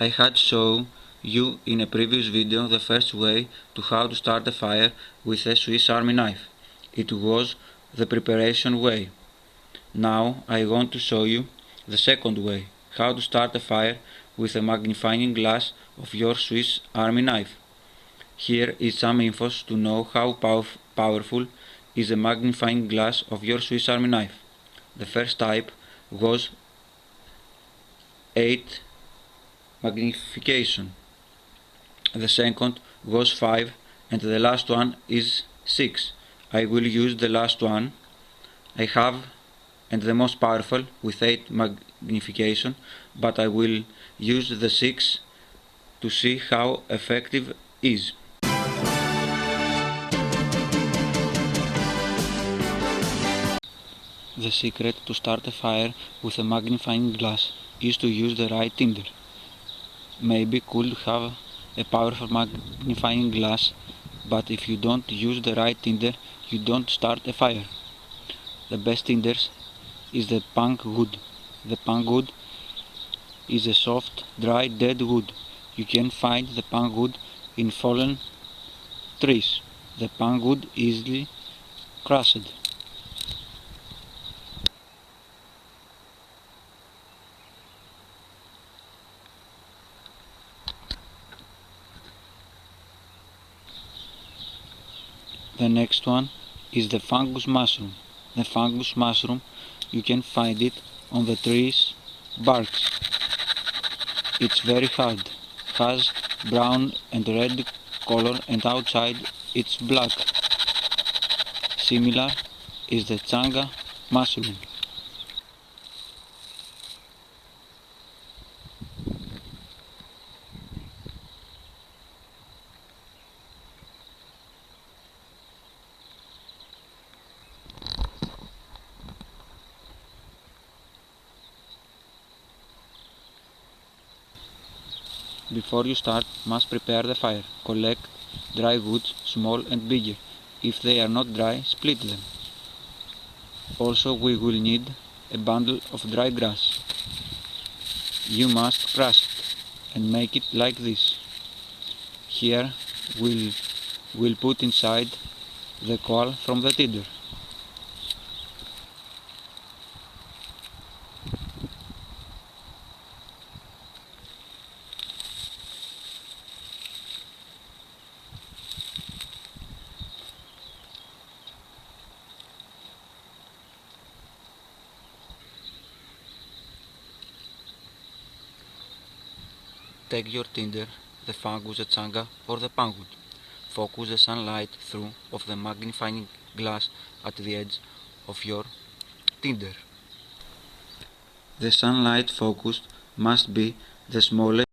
I had shown you in a previous video the first way to how to start a fire with a Swiss Army knife. It was the preparation way. Now I want to show you the second way, how to start a fire with a magnifying glass of your Swiss Army knife. Here is some info to know how powerful is the magnifying glass of your Swiss Army knife. The first type was 8 magnification, the second was 5, and the last one is 6. I will use the last one I have and the most powerful with 8 magnification, but I will use the 6 to see how effective it is. The secret to start a fire with a magnifying glass is to use the right tinder. Maybe could have a powerful magnifying glass, but if you don't use the right tinder, you don't start a fire. The best tinders is the punk wood. The punk wood is a soft, dry, dead wood. You can find the punk wood in fallen trees. The punk wood easily crushed. The next one is the fungus mushroom. The fungus mushroom, you can find it on the trees' barks. It's very hard, has brown and red color, and outside it's black. Similar is the changa mushroom. Before you start, must prepare the fire. Collect dry woods, small and bigger. If they are not dry, split them. Also, we will need a bundle of dry grass. You must crush it and make it like this. Here we'll put inside the coal from the tinder. Take your tinder, the fungus, the changa or the pangwood. Focus the sunlight through of the magnifying glass at the edge of your tinder. The sunlight focus must be the smallest.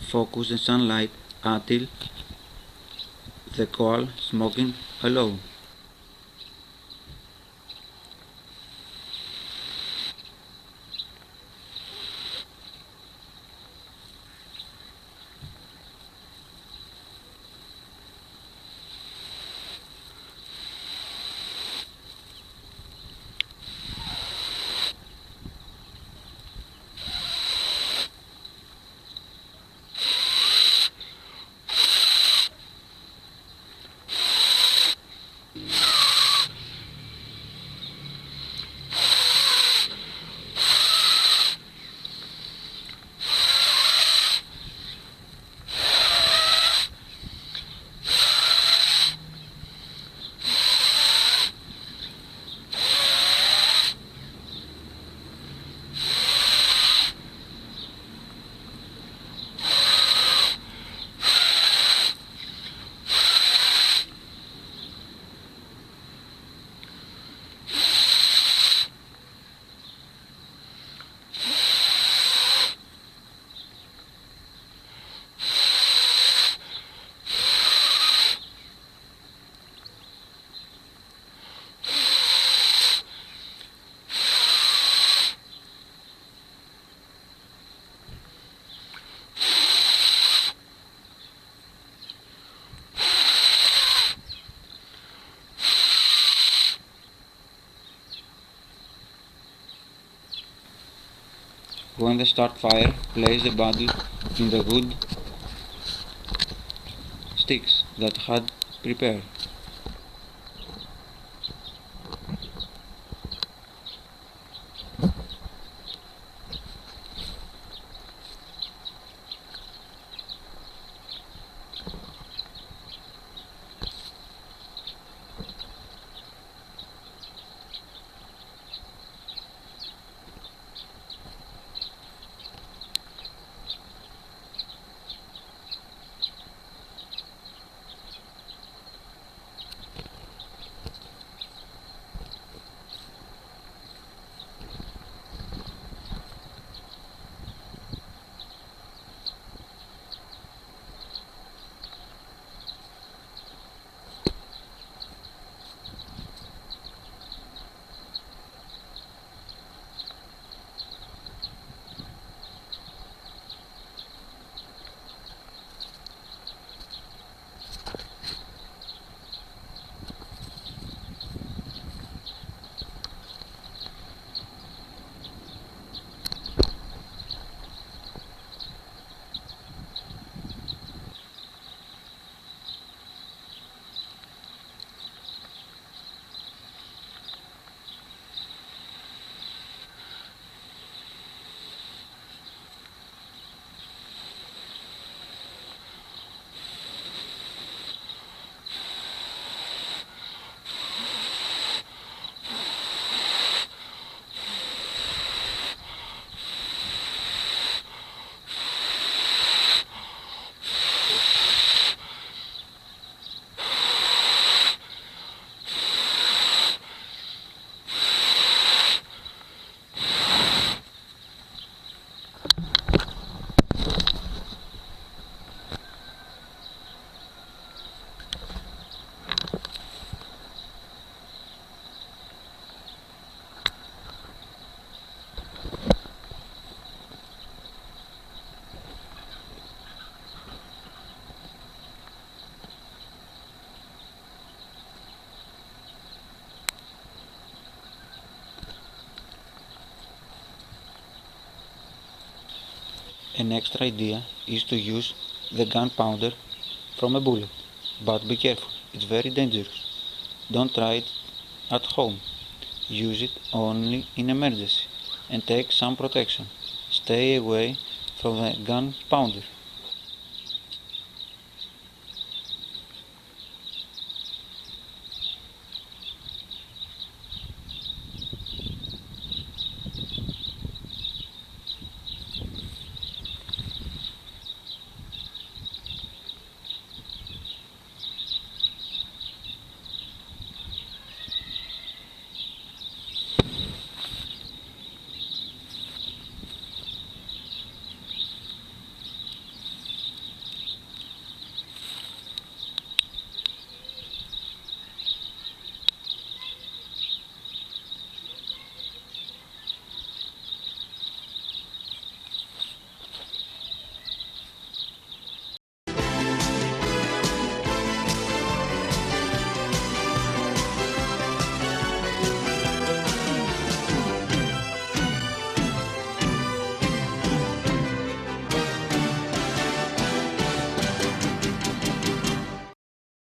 Focus the sunlight until the coal smoking alone. When they start fire, place the bundle in the wood sticks that had prepared. An extra idea is to use the gunpowder from a bullet, but be careful, it's very dangerous. Don't try it at home. Use it only in emergency and take some protection. Stay away from the gunpowder.